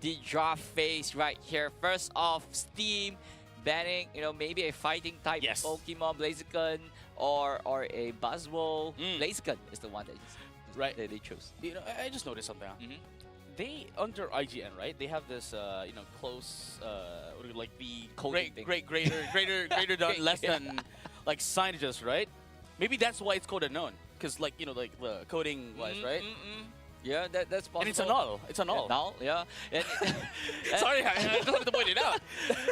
the draft phase right here. First off, Steam banning, maybe a fighting type Pokemon, Blaziken, or a Buzzwole. Blaziken is the one that they chose. I just noticed something. They under IGN, right? They have this, close, like the greater than less than, like signages, right? Maybe that's why it's code unknown, because like the coding wise, right? Yeah, that's possible. And it's a null. It's a null. Null, yeah. Sorry, I don't have to point it out.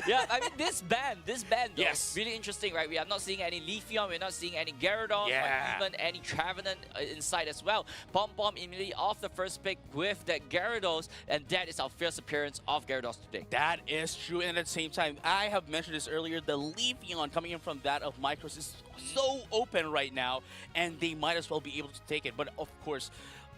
Yeah, I mean this band though, really interesting, right? We are not seeing any Leafeon, we're not seeing any Gyarados, or even any Trevenant inside as well. Pom Pom immediately off the first pick with that Gyarados, and that is our first appearance of Gyarados today. That is true, and at the same time, I have mentioned this earlier, the Leafeon coming in from that of Micros is so open right now, and they might as well be able to take it. But of course,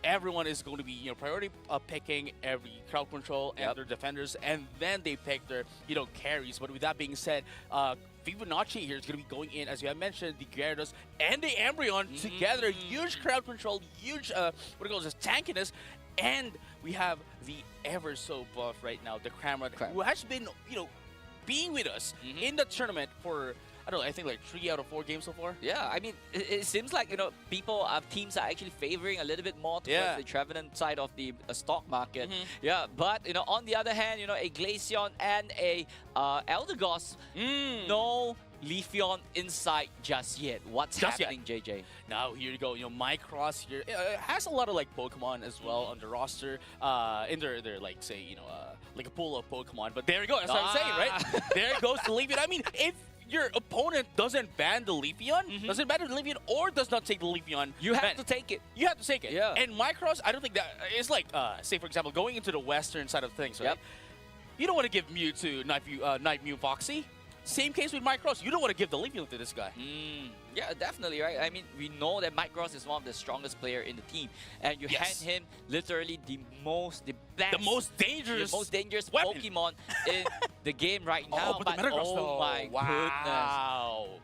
everyone is going to be priority picking every crowd control and their defenders, and then they pick their carries. But with that being said, Fibonacci here is going to be going in, as you have mentioned, the Gyarados and the Embryon together. Huge crowd control, huge tankiness, and we have the ever so buff right now, the Cramorant, who has been being with us in the tournament for, I don't know, I think like 3 out of 4 games so far. Yeah, I mean, it seems like, teams are actually favoring a little bit more towards the Trevenant side of the stock market. Yeah, but, on the other hand, a Glaceon and a Eldegoss, no Leafeon inside just yet. What's happening, JJ? Now, here you go. Mycross here has a lot of like Pokemon as well on the roster. In their like, say, like a pool of Pokemon. But there you go. That's what I'm saying, right? There goes the Leafeon. I mean, if your opponent doesn't ban the Leafeon, doesn't ban the Leafeon, or does not take the Leafeon, you have to take it. You have to take it. Yeah. And Mycross, I don't think that it's like, say for example, going into the western side of things, right? You don't want to give Mew to Night Mew Foxy. Same case with Mycross. You don't want to give the Leafeon to this guy. Yeah, definitely, right? I mean, we know that Mycross is one of the strongest player in the team, and you hand him literally the most dangerous Pokemon in the game right now. But Metagross, my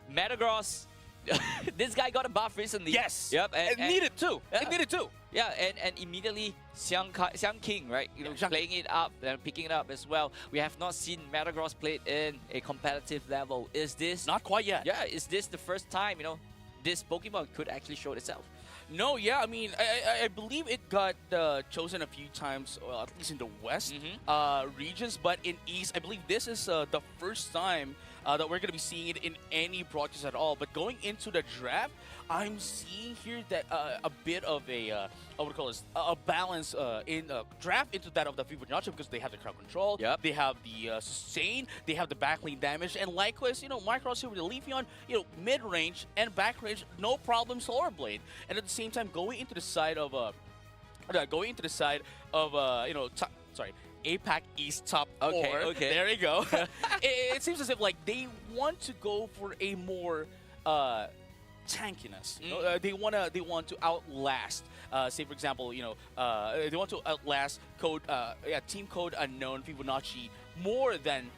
goodness, Metagross. This guy got a buff recently. Yes. Yep. And needed too. Yeah. It needed too. Yeah, and immediately Xiang King, right? Playing it up and picking it up as well. We have not seen Metagross played in a competitive level. Is this not quite yet? Yeah, is this the first time this Pokemon could actually show itself? No, yeah, I mean, I believe it got chosen a few times, at least in the West regions, but in East, I believe this is the first time that we're going to be seeing it in any broadcast at all. But going into the draft, I'm seeing here that a bit of a balance in draft into that of the Fibonacci, because they have the crowd control, they have the sustain, they have the backlane damage, and likewise, Mycross here with the Leafeon, mid range and back range, no problem, Solar Blade, and at the same time going into the side of APAC East top 4. Okay. There you go. it seems as if like they want to go for a more tankiness. They want to outlast. Say for example, they want to outlast team code unknown Fibonacci more than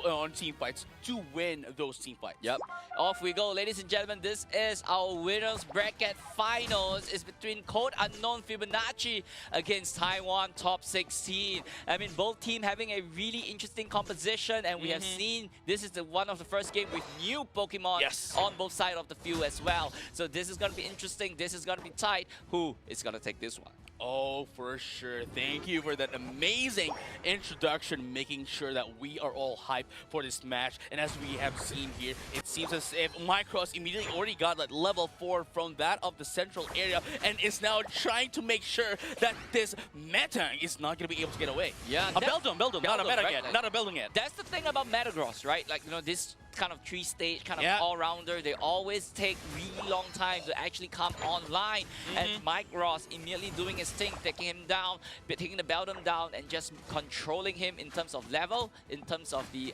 on team fights to win those team fights. Yep. Off we go, ladies and gentlemen. This is our winners bracket finals. It's between Code Unknown Fibonacci against Taiwan top 16. I mean, both teams having a really interesting composition, and we have seen this is one of the first game with new Pokemon on both sides of the field as well. So this is gonna be interesting. This is gonna be tight. Who is gonna take this one? Oh, for sure. Thank you for that amazing introduction, making sure that we are all hyped for this match. And as we have seen here, it seems as if Mycross immediately already got like level 4 from that of the central area and is now trying to make sure that this Metang is not going to be able to get away. Yeah, Beldum, not a Meta yet. Not a Beldum yet. That's the thing about Metagross, right? Like, this kind of 3-stage kind of all-rounder, they always take really long time to actually come online. And Mycross immediately doing his thing, taking him down, taking the Beldum down, and just controlling him in terms of level, in terms of the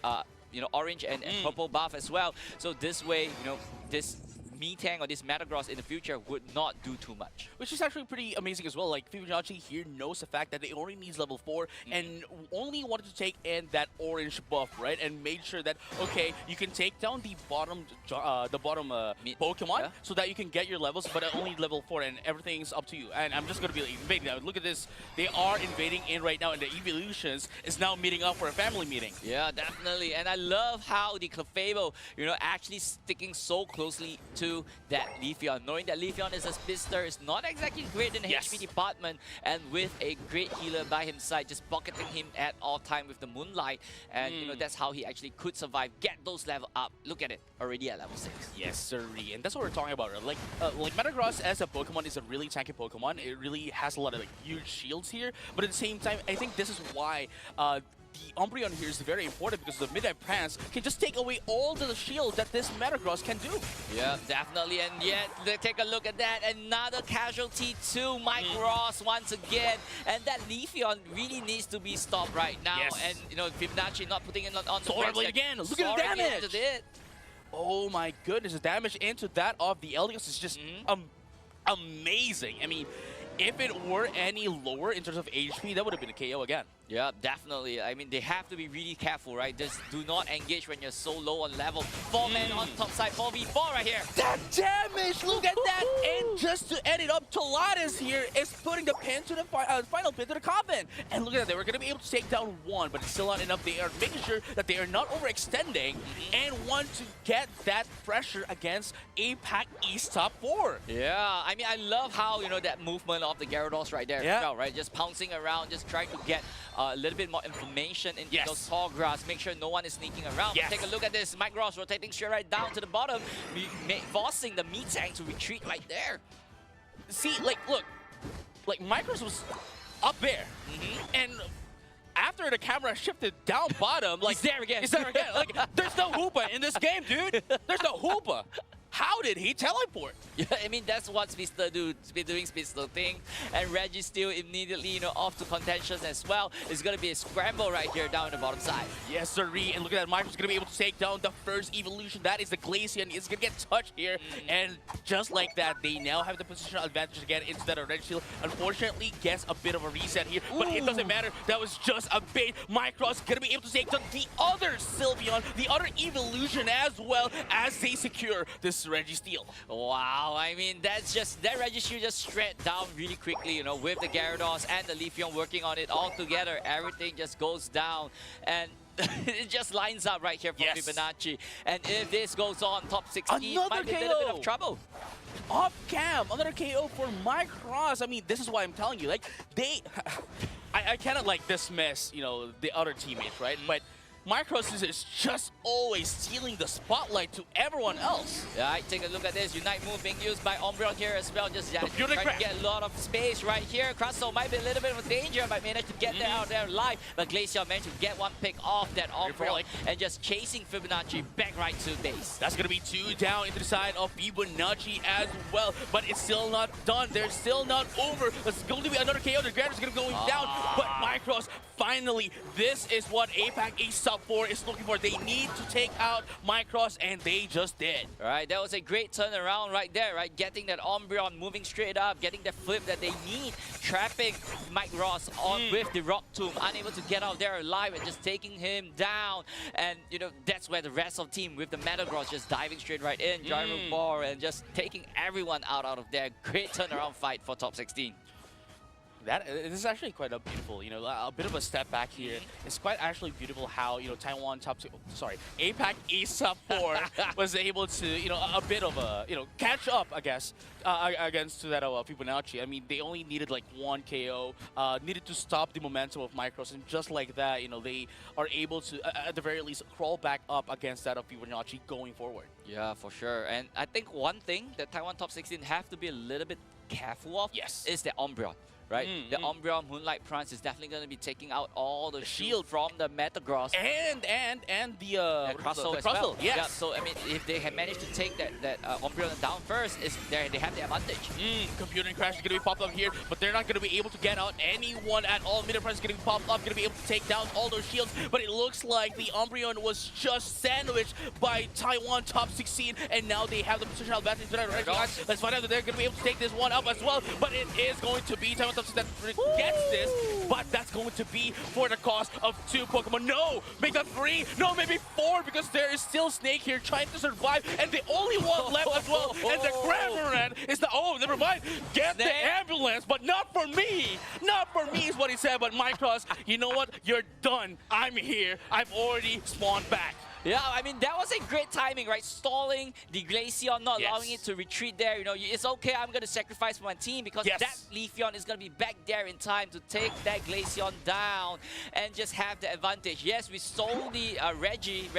orange and purple buff as well. So this way, this Metang or this Metagross in the future would not do too much. Which is actually pretty amazing as well. Like, Fibonacci here knows the fact that they only needs level 4 and only wanted to take in that orange buff, right? And made sure that, okay, you can take down the bottom Pokemon so that you can get your levels, but only level 4 and everything's up to you. And I'm just going to be invading now. Look at this. They are invading in right now, and the Evolutions is now meeting up for a family meeting. Yeah, definitely. And I love how the Clefable, you know, actually sticking so closely to that Leafeon. Knowing that Leafeon is a speedster, is not exactly great in the HP department, and with a great healer by his side, just bucketing him at all time with the Moonlight. And, you know, that's how he actually could survive, get those level up. Look at it, already at level 6. Yes, sirree. And that's what we're talking about. Right? Like Metagross as a Pokemon is a really tanky Pokemon. It really has a lot of like huge shields here. But at the same time, I think this is why the Umbreon here is very important, because the Midnight Prance can just take away all the shield that this Metagross can do. Yeah, definitely. And yet, take a look at that. Another casualty to Mike Ross once again. And that Leafeon really needs to be stopped right now. And, you know, Fibonacci not putting it on the Solar Blade again. Look at the damage. Oh my goodness, the damage into that of the Eldeos is just amazing. I mean, if it were any lower in terms of HP, that would have been a KO again. Yeah, definitely. I mean, they have to be really careful, right? Just do not engage when you're so low on level. 4-man on top side, 4v4 right here. That damage! Look at that! And just to end it up, Toladas here is putting the pin to the final pin to the coffin. And look at that, they were going to be able to take down one, but it's still not enough. They are making sure that they are not overextending and want to get that pressure against APAC East top 4. Yeah, I mean, I love how, you know, that movement of the Gyarados right there. Yeah. Right? Just pouncing around, just trying to get a little bit more information into those tall grass. Make sure no one is sneaking around. Take a look at this. Mike Ross rotating straight right down to the bottom, forcing the Metang to retreat right there. See, like, look, like Mike Ross was up there, and after the camera shifted down bottom, like, he's there again. Like, there's no Hoopa in this game, dude. There's no Hoopa. How did he teleport? Yeah, I mean, that's what Speedster do. Doing Speedster thing. And Reggie still immediately, you know, off to contentions as well. It's going to be a scramble right here down the bottom side. Yes, sirree. And look at that. Micro's going to be able to take down the first evolution. That is the Glaceon. It's going to get touched here. And just like that, they now have the positional advantage again into that Red Shield. Unfortunately, gets a bit of a reset here. But it doesn't matter. That was just a bait. Micro's going to be able to take down the other Sylveon, the other evolution, as well as they secure this Reggie Steel. Wow, I mean, that's just, that Reggie Steel just straight down really quickly, you know, with the Gyarados and the Leafeon working on it all together. Everything just goes down, and it just lines up right here for Fibonacci. And if this goes on, top 16 might be a little bit of trouble. Off cam, another KO for Mike Ross. I mean, this is why I'm telling you, like, they, I cannot like dismiss, you know, the other teammates, right? But Micros is just always stealing the spotlight to everyone else. Yeah, take a look at this. Unite move being used by Umbreon here as well. Just trying to get a lot of space right here. Crustle might be a little bit of a danger, but managed to get there out there alive. But Glaceon managed to get one pick off that Umbreon and just chasing Fibonacci back right to base. That's going to be 2 down into the side of Fibonacci as well. But it's still not done. They're still not over. There's going to be another KO. The Gyarados is going to go down. But Micros, finally, this is what APAC East Sub 4 is looking for. They need to take out Micros, and they just did. All right, that was a great turnaround right there, right? Getting that Umbreon moving straight up, getting the flip that they need, trapping Mike Ross on with the Rock Tomb, unable to get out there alive and just taking him down. And, you know, that's where the rest of the team with the Metagross just diving straight right in, Gyro Ball, and just taking everyone out of there. Great turnaround fight for top 16. This is actually quite a beautiful, you know, a bit of a step back here. It's quite actually beautiful how, you know, Taiwan APAC East Sub 4 was able to, you know, a bit of a, you know, catch up, I guess, against that of Fibonacci. I mean, they only needed like 1 KO, needed to stop the momentum of Micros, and just like that, you know, they are able to, at the very least, crawl back up against that of Fibonacci going forward. Yeah, for sure. And I think one thing that Taiwan top 16 have to be a little bit careful of is the Umbreon. right? The Umbreon Moonlight Prance is definitely going to be taking out all the shield from the Metagross. And the Crustle the as well. yes. Yeah, so I mean, if they had managed to take that Umbreon down first, they have the advantage. Computer Crash is going to be popped up here, but they're not going to be able to get out anyone at all. Mid Press is going to be popped up, going to be able to take down all those shields, but it looks like the Umbreon was just sandwiched by Taiwan top 16, and now they have the positional advantage. Let's find out that they're going to be able to take this one up as well, but it is going to be Taiwan top 16 that gets this, but that's going to be for the cost of 2 Pokemon. No, make that 3, no, maybe 4, because there is still Snake here trying to survive, and the only one left as well, and the Graveran is the, oh, never mind, get Snake. the ambulance, but not for me, not for me is what he said, but Micros, you know what, you're done, I'm here, I've already spawned back. Yeah, I mean, that was a great timing, right? Stalling the Glaceon, not allowing it to retreat there. You know, it's okay, I'm going to sacrifice my team because that Leafeon is going to be back there in time to take that Glaceon down and just have the advantage. Yes, we stole the Reggie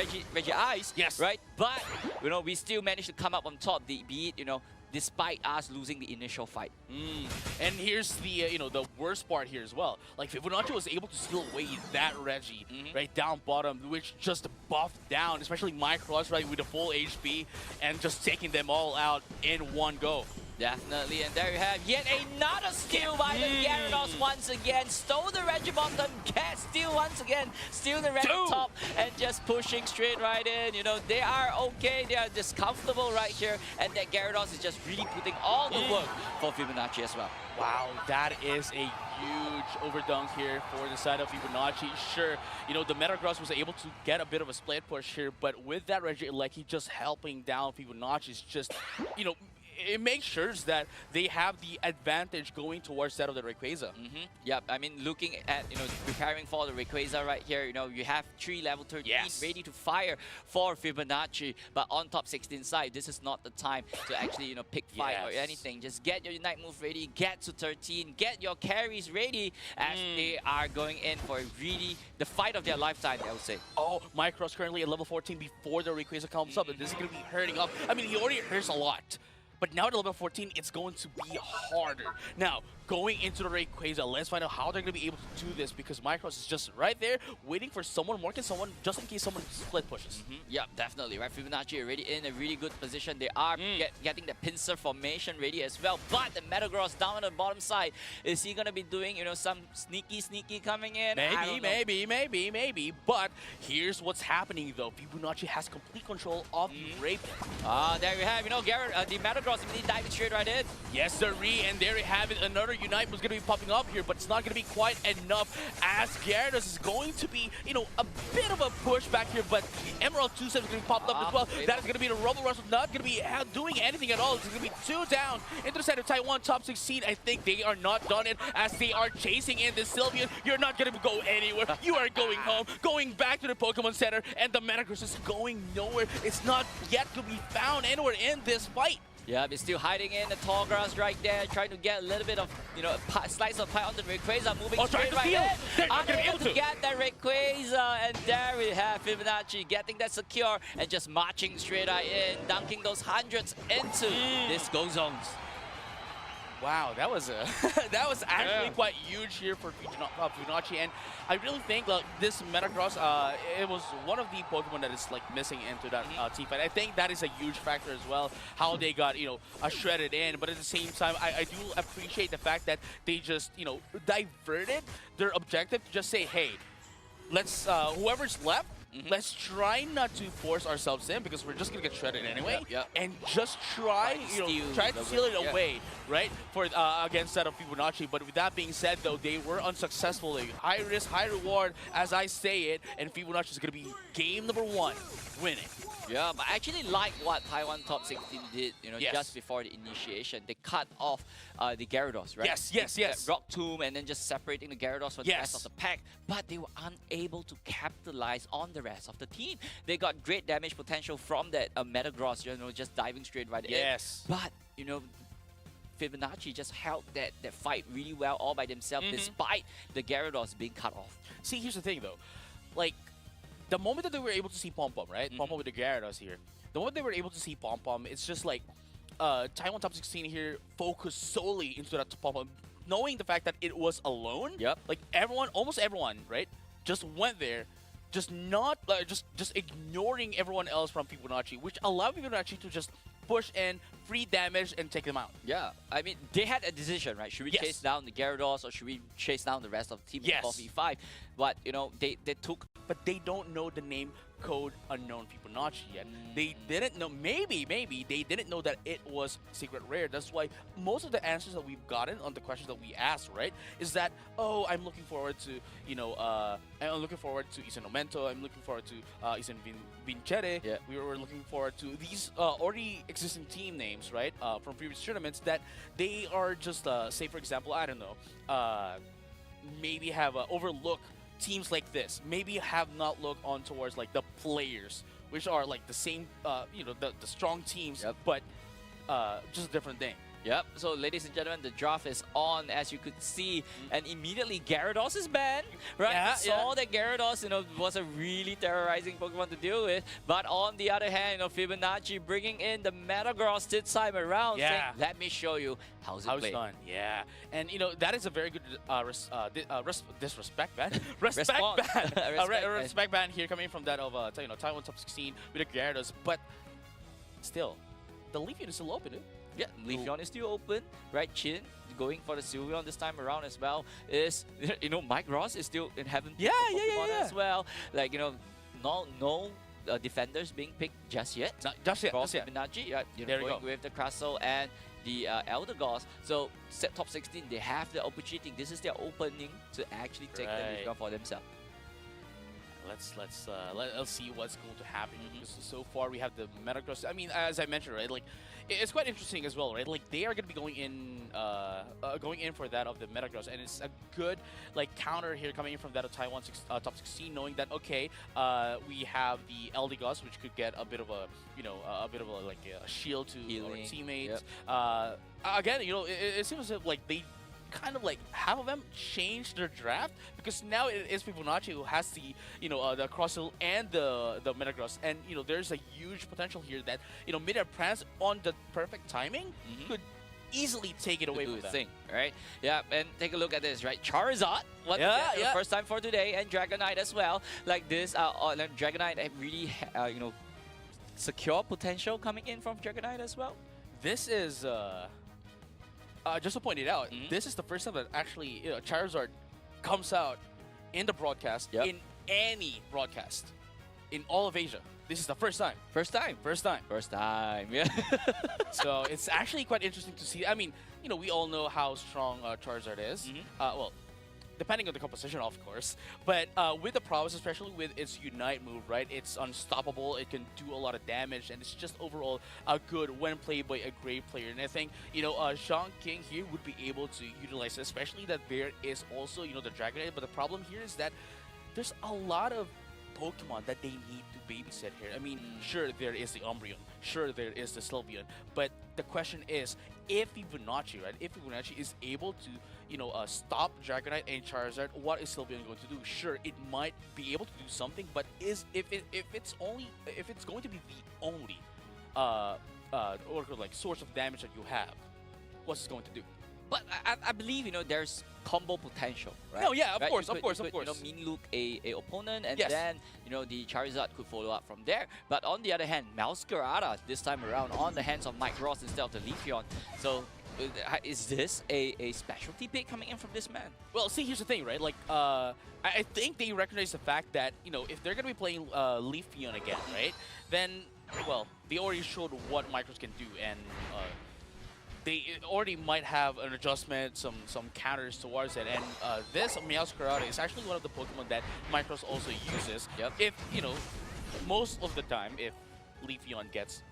Ice, right? But, you know, we still managed to come up on top, be it, you know, despite us losing the initial fight. And here's the you know, the worst part here as well. Like Fibonacci was able to steal away that Reggie right down bottom, which just buffed down, especially Micros, right, with the full HP and just taking them all out in one go. Definitely, and there you have yet another steal by the Gyarados once again. Stole the Regibottom, steal once again, steal the Regitop, and just pushing straight right in. You know, they are okay, they are just comfortable right here, and that Gyarados is just really putting all the work for Fibonacci as well. Wow, that is a huge overdunk here for the side of Fibonacci. Sure, you know, the Metagross was able to get a bit of a split push here, but with that Regieleki just helping down Fibonacci is just, you know, it makes sure that they have the advantage going towards that of the Rayquaza. Yep, I mean, looking at, you know, preparing for the Rayquaza right here, you know, you have 3 level 13 ready to fire for Fibonacci, but on top 16 side, this is not the time to actually, you know, pick fight or anything. Just get your Unite move ready, get to 13, get your carries ready as they are going in for really the fight of their lifetime, I would say. Oh, Micros currently at level 14 before the Rayquaza comes up, and this is going to be hurting up. I mean, he already hurts a lot. But now at level 14, it's going to be harder. Now, going into the Rayquaza, let's find out how they're going to be able to do this, because Micros is just right there waiting for someone, marking someone, just in case someone split pushes. Yeah, definitely, right? Fibonacci already in a really good position. They are getting the pincer formation ready as well. But the Metagross down on the bottom side, is he going to be doing, you know, some sneaky coming in? Maybe. But here's what's happening, though. Fibonacci has complete control of the Rayquaza. There you have, you know, the Metagross immediately diving straight right in. Yes, sirree, and there you have it. Another Unite was going to be popping up here, but it's not going to be quite enough, as Gyarados is going to be, you know, a bit of a push back here, but the Emerald 2-7 is going to be popped up as well. That is going to be the Rubble Rush, not going to be doing anything at all. It's going to be 2 down into the side of Taiwan top 16. I think they are not done it, as they are chasing in the Sylveon. You're not going to go anywhere. You are going home, going back to the Pokemon Center, and the Metagross is going nowhere. It's not yet to be found anywhere in this fight. Yeah, he's still hiding in the tall grass right there, trying to get a little bit of, you know, a slice of pie on the Rayquaza, moving straight right in. They're not going to be able to get that Rayquaza, and there we have Fibonacci getting that secure and just marching straight right in, dunking those hundreds into this go zones. Wow, that was that was actually quite huge here for Fibonacci, and I really think this Metagross, it was one of the Pokemon that is like missing into that team fight. I think that is a huge factor as well, how they got, you know, shredded in. But at the same time, I do appreciate the fact that they just, you know, diverted their objective to just say, hey, let's whoever's left, let's try not to force ourselves in, because we're just gonna get shredded anyway. And just try, try to steal it away, right? For against that of Fibonacci. But with that being said, though, they were unsuccessful. High risk, high reward, as I say it. And Fibonacci is gonna be game number 1, winning. Yeah, but I actually like what Taiwan top 16 did, you know, just before the initiation. They cut off the Gyarados, right? Yes. Rock Tomb, and then just separating the Gyarados from the rest of the pack. But they were unable to capitalize on the rest of the team. They got great damage potential from that Metagross, you know, just diving straight right in. But, you know, Fibonacci just held that fight really well all by themselves, despite the Gyarados being cut off. See, here's the thing, though. Like, the moment that they were able to see Pom Pom, right? Pom Pom with the Gyarados here. The moment they were able to see Pom Pom, it's just like Taiwan top 16 here focused solely into that Pom Pom. knowing the fact that it was alone. Yep. Like everyone, almost everyone, right, just went there, just not just ignoring everyone else from Fibonacci, which allowed Fibonacci to just push in free damage and take them out. Yeah, I mean, they had a decision, right? Should we Yes. chase down the Gyarados or should we chase down the rest of the team Yes. with 4v5? But, you know, they took... But they don't know the name code unknown Fibonacci yet. They didn't know, maybe they didn't know that it was secret rare. That's why most of the answers that we've gotten on the questions that we asked, right, is that, oh, I'm looking forward to, you know, I'm looking forward to Isen Momento, I'm looking forward to Isen Vincere. Yeah. We were looking forward to these already existing team names, right, from previous tournaments that they are just, say for example, I don't know, maybe have overlooked teams like this, maybe have not looked on towards like the players, which are like the same, you know, the strong teams, Yep. but just a different thing. Yep, so ladies and gentlemen, the draft is on, as you could see, and immediately Gyarados is banned, right? Yeah, We saw that Gyarados, you know, was a really terrorizing Pokemon to deal with, but on the other hand, you know, Fibonacci bringing in the Metagross this time around, saying, Yeah. let me show you how's it How's played. done? Yeah, and you know that is a very good disrespect ban, respect Response. ban, Respect ban. respect ban here coming from that of you know, Taiwan top 16 with the Gyarados, but still, the Leafeon is still open. Yeah, Leafeon is still open, right? Chin going for the Sylveon this time around as well. Is, you know, Mike Ross is still in heaven Yeah, Pokemon yeah. as well. Like, you know, no defenders being picked just yet. Not just yet. From Just yet. Fibonacci, you know, There we going go. with the Crustle and the Elder Gods. So set top 16, they have the opportunity. This is their opening to actually take Right. the Leafeon for themselves. Let's see what's going to happen. Because so far we have the Metagross. I mean, as I mentioned, right, like it's quite interesting as well, right? Like they are going to be going in for that of the Metagross, and it's a good like counter here coming in from that of Taiwan top 16, knowing that okay, we have the LD Gods, which could get a bit of a, you know, a bit of a like a shield to our Healing. teammates. Yep. Again, you know, it seems as if like they kind of like half of them changed their draft, because now it is Fibonacci who has the, you know, the Crustle and the Metagross, and you know there's a huge potential here that, you know, Mid-Air Prance on the perfect timing could easily take it away Do from its them. thing, right? Yeah, and take a look at this, right? Charizard, once Yeah, again, for the yeah. first time for today, and Dragonite as well. Like this, like Dragonite really, you know, secure potential coming in from Dragonite as well. This is just to point it out, this is the first time that actually, you know, Charizard comes out in the broadcast, Yep. in any broadcast in all of Asia. This is the first time. First time. First time. First time, yeah. So it's actually quite interesting to see. I mean, you know, we all know how strong Charizard is. Well, depending on the composition, of course. But with the prowess, especially with its Unite move, right? It's unstoppable. It can do a lot of damage, and it's just overall good when played by a great player. And I think, you know, Sean King here would be able to utilize it, especially that there is also, you know, the Dragonite. But the problem here is that there's a lot of Pokemon that they need to babysit here. I mean, sure, there is the Umbreon. Sure, there is the Sylveon. But the question is, if Fibonacci, right? If Fibonacci is able to, you know, stop Dragonite and Charizard, what is Sylveon going to do? Sure, it might be able to do something, but if it's going to be the only or like source of damage that you have, what's it going to do? But I believe, you know, there's combo potential, right? No, yeah, of Right? course, You of could, course. You know, Min Luke a opponent, and Yes. then, you know, the Charizard could follow up from there. But on the other hand, Masquerada this time around on the hands of Mike Ross instead of the Leafeon. So is this a specialty pick coming in from this man? Well, see, here's the thing, right? Like, I think they recognize the fact that, you know, if they're going to be playing Leafeon again, right, then, well, they already showed what Micros can do, and they already might have an adjustment, some counters towards it. And this Meowscarada is actually one of the Pokemon that Micros also uses. Yep. If, you know, most of the time, if Leafeon gets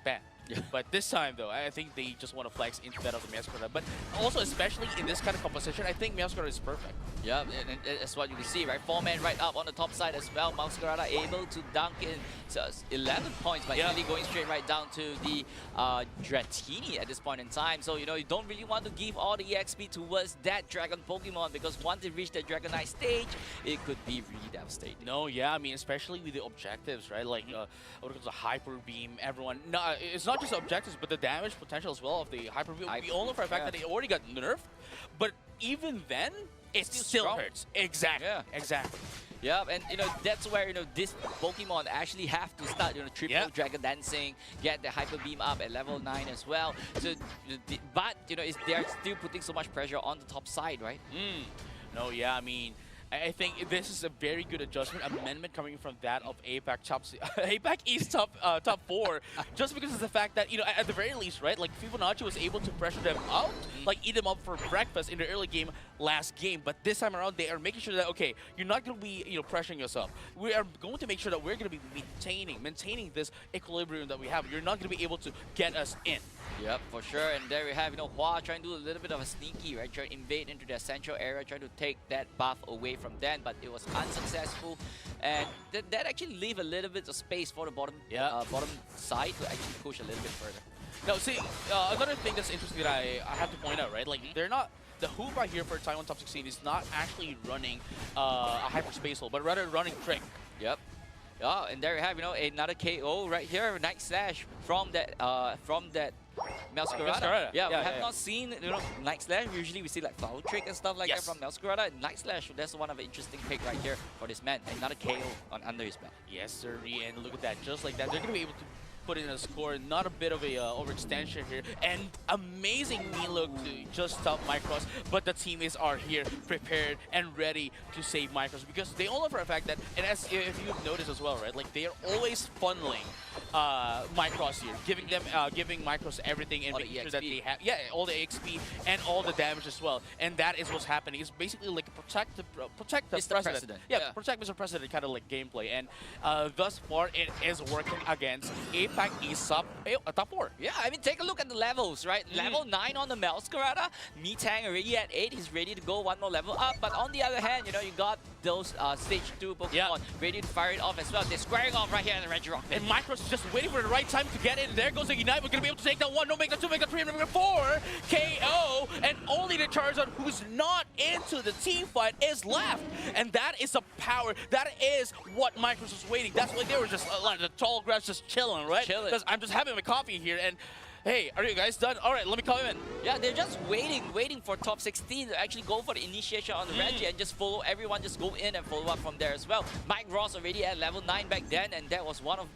banned. But this time, though, I think they just want to flex into that of the Meowscarada. But also, especially in this kind of composition, I think Meowscarada is perfect. Yeah, and that's what you can see, right? 4-man right up on the top side as well. Masquerada able to dunk in 11 points by really going straight right down to the Dratini at this point in time. So, you know, you don't really want to give all the EXP towards that Dragon Pokemon, because once they reach the Dragonite stage, it could be really devastating. No, yeah, I mean, especially with the objectives, right? Like, what is a Hyper Beam, everyone. No, it's not just objectives, but the damage potential as well of the Hyper Beam. We all know for a fact that it already got nerfed, but even then, it Still still strong. hurts. Exactly. Yeah. Exactly. Yeah, and that's where this Pokemon actually have to start triple Yeah. Dragon Dancing, get the Hyper Beam up at level 9 as well. So, but they're still putting so much pressure on the top side, right? No, yeah, I mean, I think this is a very good amendment coming from that of APAC APAC East top 4, just because of the fact that at the very least, right, like Fibonacci was able to pressure them out, like eat them up for breakfast in the early game last game, but this time around they are making sure that okay, you're not going to be pressuring yourself. We are going to make sure that we're going to be maintaining this equilibrium that we have. You're not going to be able to get us in. Yep, for sure. And there we have, Hua trying to do a little bit of a sneaky, right? Trying to invade into their central area, trying to take that buff away from them, but it was unsuccessful. And that actually leave a little bit of space for the bottom side to actually push a little bit further. Now, see, another thing that's interesting that I have to point out, right? Like, they're not... The hoop right here for Taiwan top 16 is not actually running a hyperspace hole, but rather running Trick. Yep. Yeah, and there you have, another KO right here, Night Slash from that Masquerada. Yeah, we have not seen Night Slash. Usually we see like Flower Trick and stuff like that from Masquerada. And Night Slash, that's one of the interesting pick right here for this man. Another KO under his belt. Yes, sir. And look at that, just like that, they're gonna be able to put in a score. Not a bit of a overextension here, and amazing knee look to just stop Micros. But the teammates are here, prepared and ready to save Micros, because they all know for a fact that, and as if you've noticed as well, right? Like they are always funneling Micros here, giving Micros everything and all making the sure that they have all the XP and all the damage as well. And that is what's happening. It's basically like a protect the president. Yeah, protect Mr. President kind of like gameplay. And thus far, it is working against APAC East top 4. Yeah, I mean, take a look at the levels, right? Level 9 on the Masquerada. Metang already at 8. He's ready to go one more level up. But on the other hand, you got those stage 2 Pokemon ready to fire it off as well. They're squaring off right here in the Regirock. And Micros is just waiting for the right time to get in. There goes the Unite. We're going to be able to take that 1. No, make that 2, make that 3, make that 4. KO. And only the Charizard, who's not into the team fight, is left. And that is the power. That is what Micros was waiting. That's why they were just the tall grass just chilling, right? Because I'm just having my coffee here, and hey, are you guys done? All right, let me come in. Yeah, they're just waiting for top 16 to actually go for the initiation on the Reggie and just follow everyone, just go in and follow up from there as well. Mike Ross already at level 9 back then, and that was one of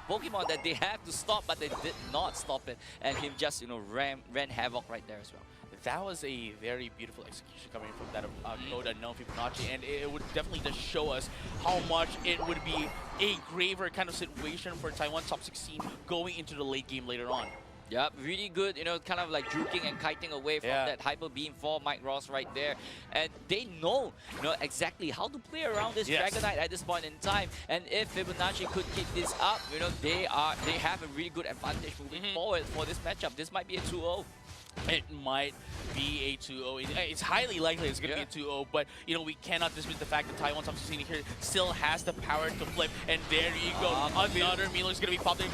Pokemon that they had to stop, but they did not stop it, and him just ran havoc right there as well. That was a very beautiful execution coming from that Code Unknown Fibonacci, and it would definitely just show us how much it would be a graver kind of situation for Taiwan top 16 going into the late game later on. Yep, really good, kind of like juking and kiting away from that Hyper Beam for Mike Ross right there. And they know, exactly how to play around this Dragonite at this point in time. And if Fibonacci could keep this up, they have a really good advantage moving forward for this matchup. This might be a 2-0. It might be a 2-0. It's highly likely it's going to be a 2-0, but we cannot dismiss the fact that Taiwan top 16 here still has the power to flip. And there you go. Another Milo is going to be popping.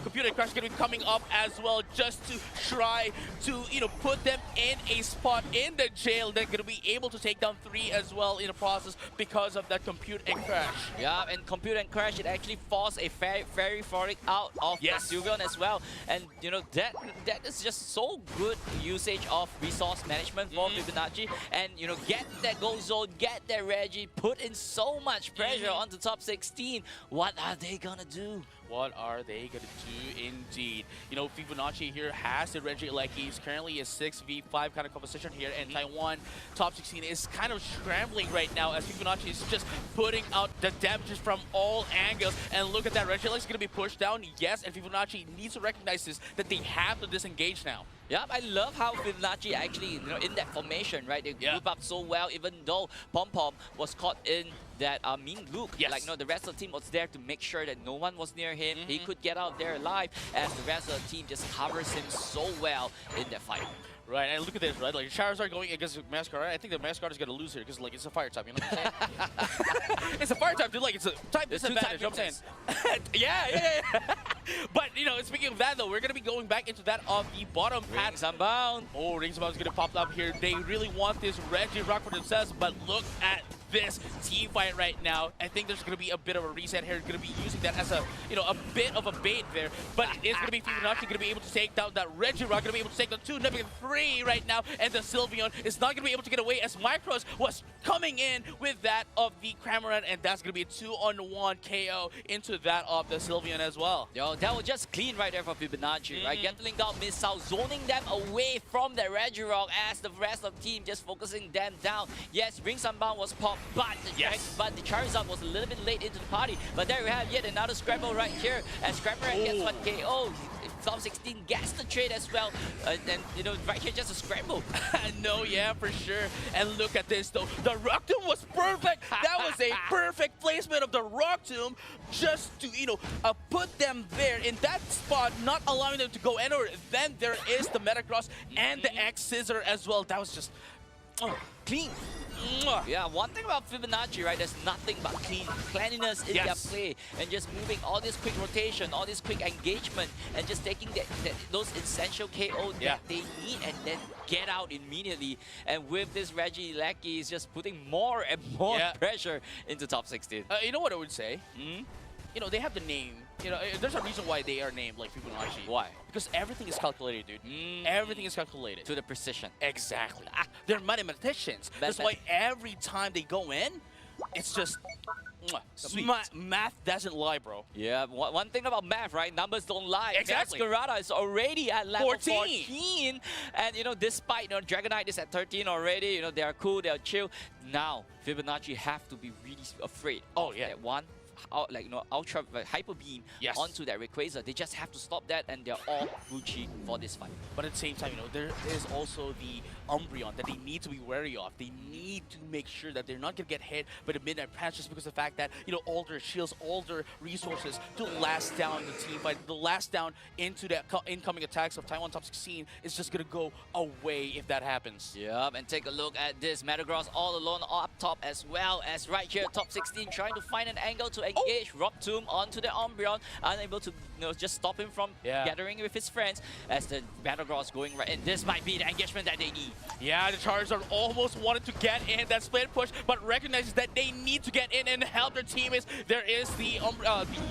Computer Crash is going to be coming up as well, just to try to put them in a spot in the jail. They're going to be able to take down 3 as well in the process because of that Compute and Crash. Yeah, and Compute and Crash, it actually forced a Fairy Frolic out of Sugon as well. And that is just so good usage of resource management for Fibonacci, and get that gold zone, get that Reggie, put in so much pressure on the top 16. What are they gonna do? What are they going to do indeed? Fibonacci here has the Reggie like he's currently a 6v5 kind of composition here, and Taiwan top 16 is kind of scrambling right now as Fibonacci is just putting out the damages from all angles. And look at that, Reggie like is going to be pushed down, yes, and Fibonacci needs to recognize this, that they have to disengage now. Yeah, I love how Fibonacci actually, in that formation, right? They group up so well, even though Pom Pom was caught in that mean look. Like, the rest of the team was there to make sure that no one was near him. He could get out there alive, as the rest of the team just covers him so well in that fight. Right, and look at this, right? Like, Charizard going against the Masquerade. I think the Masquerade is going to lose here because, like, it's a fire type, you know what I'm saying? It's a fire type, dude. Like, it's a type disadvantage, you know what I'm saying? yeah. But, speaking of that, though, we're going to be going back into that of the bottom path. Rings Unbound. Oh, Rings Unbound is going to pop up here. They really want this Reggie Rock for themselves, but look at this team fight right now. I think there's going to be a bit of a reset here. Going to be using that as a, a bit of a bait there. But it's going to be Fibonacci going to be able to take down that Regirock, going to be able to take down 2, number 3 right now. And the Sylveon is not going to be able to get away as Micros was coming in with that of the Cramorant. And that's going to be a 2-on-1 KO into that of the Sylveon as well. Yo, that was just clean right there for Fibonacci, right? Gatling down missile, zoning them away from the Regirock as the rest of the team just focusing them down. Yes, Ring Sunbound was popped, but the Charizard was a little bit late into the party. But there we have yet another scramble right here as Cramorant gets one KO. Top 16 gets the trade as well, and right here just a scramble. No, yeah, for sure. And look at this though, the Rock Tomb was perfect. That was a perfect placement of the Rock Tomb, just to put them there in that spot, not allowing them to go anywhere. Then there is the Metagross and the X Scissor as well. That was just clean. Yeah, one thing about Fibonacci, right, there's nothing but cleanliness in their play, and just moving all this quick rotation, all this quick engagement, and just taking those essential KO that they need and then get out immediately. And with this Reggie Lackey, is just putting more and more pressure into top 16. You know what I would say? They have the name. There's a reason why they are named like Fibonacci. Why? Because everything is calculated, dude. Everything is calculated. To the precision. Exactly. They're mathematicians. That's why every time they go in, it's just math doesn't lie, bro. Yeah, one thing about math, right? Numbers don't lie. Exactly. Masquerada is already at level 14. And, despite, Dragonite is at 13 already, they are cool, they are chill. Now, Fibonacci have to be really afraid of that one. Ultra Hyper Beam onto that Rayquaza. They just have to stop that, and they're all Gucci for this fight. But at the same time, there is also the Umbreon that they need to be wary of. They need to make sure that they're not going to get hit by the Midnight Punch just because of the fact that, all their shields, all their resources to last down the team fight, the last down into the incoming attacks of Taiwan top 16 is just going to go away if that happens. Yep, and take a look at this. Metagross all alone up top, as well as right here, top 16 trying to find an angle to engage Rock Tomb onto the Umbreon, unable to just stop him from gathering with his friends as the Metagross going right in. This might be the engagement that they need. Yeah, the Charizard almost wanted to get in that split push, but recognizes that they need to get in and help their teammates. There is the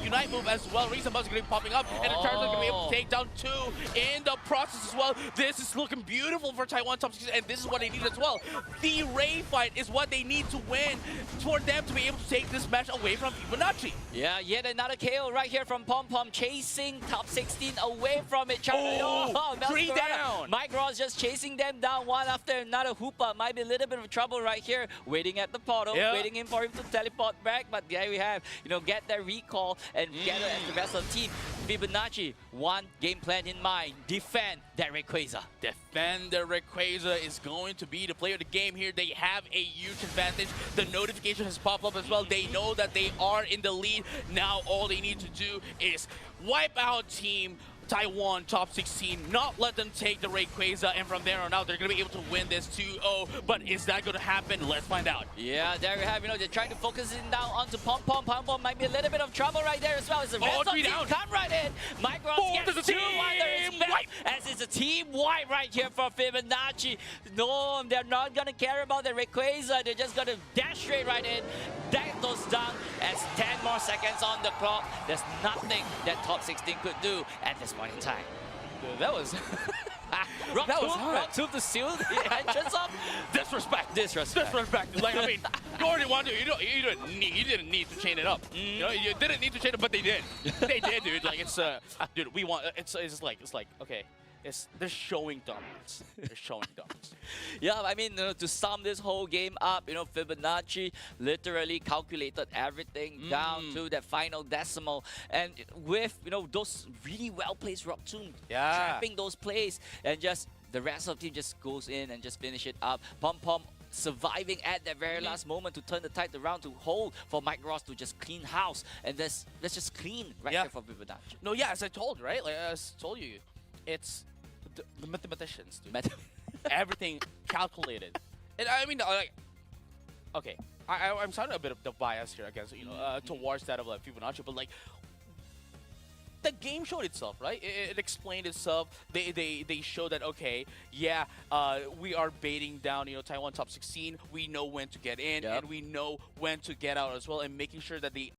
Unite move as well. Reason Buzz is going to be popping up, and the Charizard is going to be able to take down 2 in the process as well. This is looking beautiful for Taiwan top 16, and this is what they need as well. The Ray fight is what they need to win for them to be able to take this match away from Fibonacci. Yeah, yet another KO right here from Pom Pom, chasing top 16 away from it. 3 down. Micros just chasing them down one after another. Hoopa might be a little bit of trouble right here, waiting at the portal, waiting for him to teleport back. But there we have, get that recall and gather as the rest of the team. Fibonacci, one game plan in mind: defend that Rayquaza. Defend the Rayquaza is going to be the player of the game here. They have a huge advantage. The notification has popped up as well. They know that they are in the lead. Now all they need to do is wipe out Team Taiwan top 16, not let them take the Rayquaza, and from there on out, they're going to be able to win this 2-0. But is that going to happen? Let's find out. Yeah, there we have, they're trying to focus it down onto Pom Pom. Pom Pom might be a little bit of trouble right there as well. As the rest of the team come right in. Micros gets 2 while there is back, as it's a team wipe right here for Fibonacci. No, they're not going to care about the Rayquaza. They're just going to dash straight right in. That goes down as 10 more seconds on the clock. There's nothing that top 16 could do at this point in time. Dude, that was Rock Tomb to seal the entrance up. Disrespect. Like, I mean, you already wanted to. You didn't need to chain it up. You didn't need to chain it, but they did. They did, dude. Like, it's dude, we want. It's like okay. They're showing dominance. They're showing dominance. Yeah, I mean, to sum this whole game up, Fibonacci literally calculated everything down to that final decimal. And with, those really well-placed Rock Tomb, trapping those plays, and just the rest of the team just goes in and just finish it up. Pom Pom surviving at that very last moment to turn the tide around, to hold for Micros to just clean house. And that's just clean right there for Fibonacci. No, yeah, as I told, right? Like, as I told you, it's the mathematicians, dude. Everything calculated. And I mean, like, okay, I'm sounding a bit of the bias here, I guess, towards that of like Fibonacci, but like, the game showed itself, right? It explained itself. They showed that, okay, yeah, we are baiting down, Taiwan top 16. We know when to get in, Yep. and we know when to get out as well, and making sure that the